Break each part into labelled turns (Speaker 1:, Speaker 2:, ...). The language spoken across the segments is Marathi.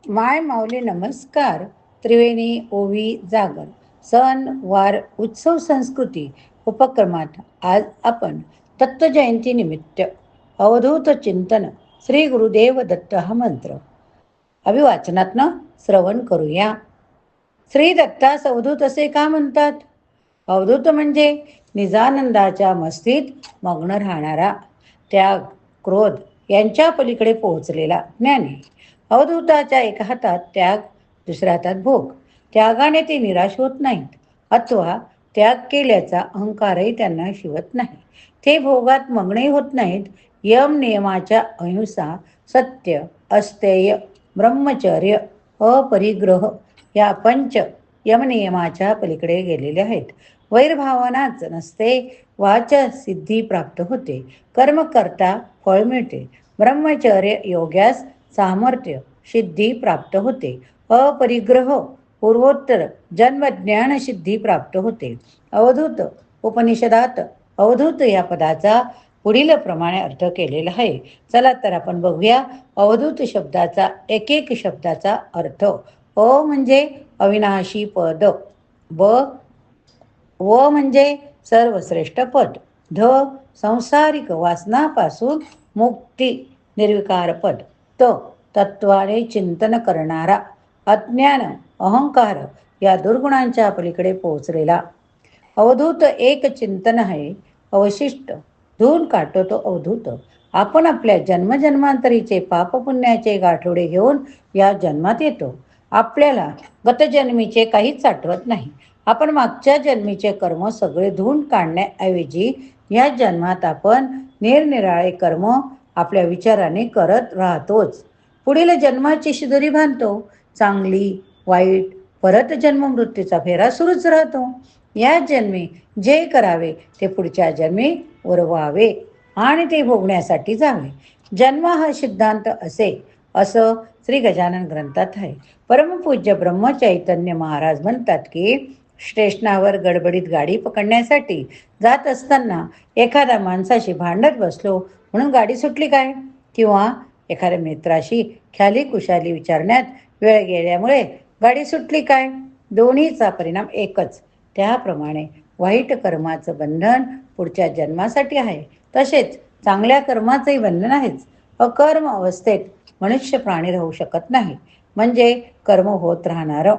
Speaker 1: माय माऊली नमस्कार. त्रिवेणी ओवी जागर सण वार उत्सव संस्कृती उपक्रमात आज आपण दत्त जयंती निमित्त अवधूत चिंतन श्री गुरुदेव दत्त हा मंत्र अभिवाचनातनं श्रवण करूया. श्री दत्तास अवधूत असे का म्हणतात? अवधूत म्हणजे निजानंदाच्या मस्तीत मग्न राहणारा, त्याग क्रोध यांच्या पलीकडे पोहोचलेला ज्ञानी. अवधूताच्या एका हातात त्याग, दुसऱ्या हातात भोग. त्यागाने ते निराश होत नाहीत अथवा त्याग केल्याचा अहंकारही त्यांना शिवत नाही. ते भोगात मग्नही होत नाहीत. यम नियमाच्या अहिंसा, सत्य, अस्तेय, ब्रह्मचर्य, अपरिग्रह या पंच यमनियमाच्या पलीकडे गेलेले आहेत. वैरभावनाच नसते, वाच सिद्धी प्राप्त होते, कर्म करता फळ मिळते. ब्रह्मचर्य योग्यास सामर्थ्य सिद्धी प्राप्त होते. अपरिग्रह पूर्वोत्तर जन्मज्ञान सिद्धी प्राप्त होते. अवधूत उपनिषदात अवधूत या पदाचा पुढील प्रमाणे अर्थ केलेला आहे. चला तर आपण बघूया अवधूत शब्दाचा एक एक शब्दाचा अर्थ. अ म्हणजे अविनाशी पद, ब व म्हणजे सर्वश्रेष्ठ पद, ध संसारिक वासनापासून मुक्ती निर्विकार पद, त तत्वाने चिंतन करणारा, अज्ञान अहंकार या दुर्गुणांच्या पलीकडे पोहोचलेला. अवधूत एक चिंतन आहे, अवशिष्ट धुवून काढतो तो अवधूत. आपण आपल्या जन्मजन्मांतरीचे पापपुण्याचे गाठोडे घेऊन या जन्मात येतो. आपल्याला गतजन्मीचे काहीच आठवत नाही. आपण मागच्या जन्मीचे कर्म सगळे धुवून काढण्याऐवजी या जन्मात आपण निरनिराळे कर्म आपल्या विचाराने करत राहतोच. पुढील जन्माची शिदोरी बांधतो. चांगली वाईट परत जन्म मृत्यूचा फेरा सुरूच राहतो. या जन्मी जे करावे ते पुढच्या जन्मी उरवावे आणि ते भोगण्यासाठी जावे. जन्म हा सिद्धांत असे असं श्री गजानन ग्रंथात आहे. परमपूज्य ब्रह्मचैतन्य महाराज म्हणतात की स्टेशनावर गडबडीत गाडी पकडण्यासाठी जात असताना एखाद्या माणसाशी भांडत बसलो म्हणून गाडी सुटली काय, किंवा एखाद्या मित्राशी ख्याली कुशाली विचारण्यात वेळ गेल्यामुळे गाडी सुटली काय, दोन्हीचा परिणाम एकच. त्याप्रमाणे वाईट कर्माचं बंधन पुढच्या जन्मासाठी आहे, तसेच चांगल्या कर्माचंही बंधन आहेच. अकर्म अवस्थेत मनुष्य प्राणी राहू शकत नाही, म्हणजे कर्म होत राहणार.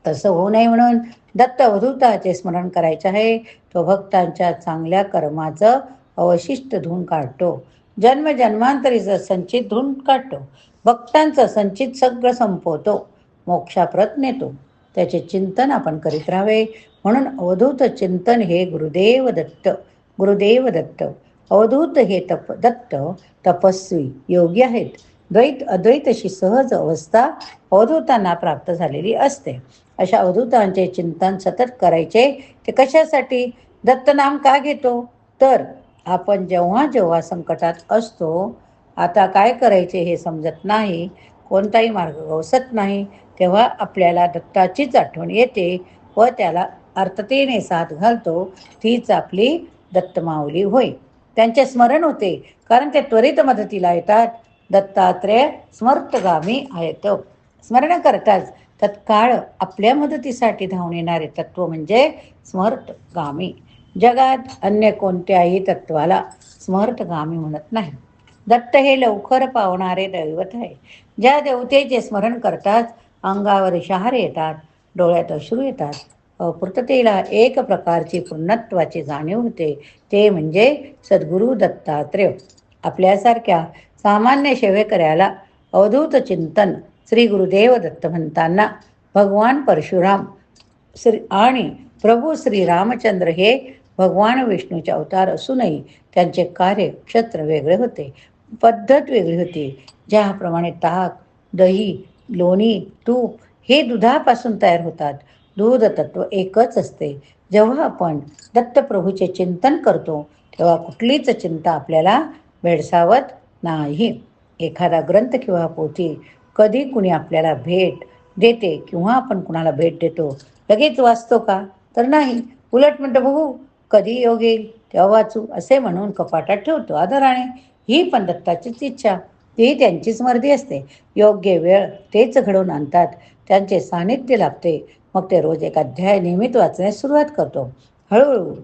Speaker 1: तसं होऊ नये म्हणून दत्त अवधूताचे स्मरण करायचे आहे. तो भक्तांच्या चांगल्या कर्माचं अवशिष्ट धुवून काढतो. जन्मजन्मांतरीचं संचित धुवून काढतो. भक्तांचं संचित सगळं संपवतो, मोक्षाप्रत नेतो. त्याचे चिंतन आपण करीत राहावे. म्हणून अवधूत चिंतन हे गुरुदेव दत्त. गुरुदेव दत्त अवधूत हे दत्त तपस्वी योगी आहेत. द्वैत अद्वैत अशी सहज अवस्था अवधूतांना प्राप्त झालेली असते. अशा अवधूतांचे चिंतन सतत करायचे. ते कशासाठी? दत्तनाम का घेतो? तर आपण जेव्हा जेव्हा संकटात असतो, आता काय करायचे हे समजत नाही, कोणताही मार्ग गवसत नाही, तेव्हा आपल्याला दत्ताचीच आठवण येते व त्याला अर्थतेने साथ घालतो. तीच आपली दत्तमाऊली होय. त्यांचे स्मरण होते कारण ते त्वरित मदतीला येतात. दत्तात्रेय स्मर्तगामी आहेत. स्मरण करताच तत्काळ आपल्या मदतीसाठी धावून येणारे तत्व म्हणजे स्मर्तगामी. जगात अन्य कोणत्याही तत्वाला स्मर्तगामी म्हणत नाही. दत्त हे लवकर पावणारे दैवत आहे. ज्या देवतेचे स्मरण करतात अंगावर शहारे येतात, डोळ्यात अश्रू येतात, अपूर्ततेला एक प्रकारची पूर्णत्वाची जाणीव होते, ते म्हणजे सद्गुरू दत्तात्रेय. आपल्यासारख्या सामान्य सेवेकऱ्याला अवधूत चिंतन श्री गुरुदेव दत्त म्हणताना भगवान परशुराम आणि प्रभू श्रीरामचंद्र हे भगवान विष्णूचे अवतार असूनही त्यांचे कार्य क्षेत्र वेगळे होते, पद्धत वेगळी होती. ज्याप्रमाणे ताक, दही, लोणी, तूप हे दुधापासून तयार होतात, दूध तत्व एकच असते. जेव्हा आपण दत्तप्रभूचे चिंतन करतो तेव्हा कुठलीच चिंता आपल्याला भेडसावत नाही. एखादा ग्रंथ किंवा पोथी कधी कुणी आपल्याला भेट देते किंवा आपण कुणाला भेट देतो, लगेच वाचतो का? तर नाही. उलट म्हणतो बघू कधी योग येईल तेव्हा वाचू असे म्हणून कपाटात ठेवतो आदराने. ही पण दत्ताचीच इच्छा. ती त्यांचीच मर्जी असते. योग्य वेळ तेच घडवून आणतात. त्यांचे सानिध्य लाभते. मग ते रोज एक अध्याय नियमित वाचण्यास सुरुवात करतो. हळूहळू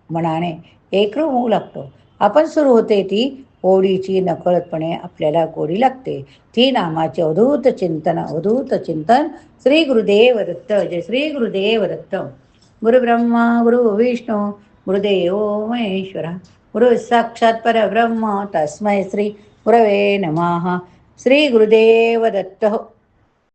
Speaker 1: मनाने एकरूप होऊ लागतो. आपण सुरू होते ती ओळीची नकळतपणे आपल्याला गोडी लागते. ती नामाचे अवधूत चिंतन. श्री गुरुदेव दत्त. जय श्री गुरुदेव दत्त. गुरु ब्रह्मा गुरु विष्णू गुरुदेव महेश्वरा गुरु साक्षात परब्रह्म तस्मै श्री गुरवे नमः. श्री गुरुदेव दत्त.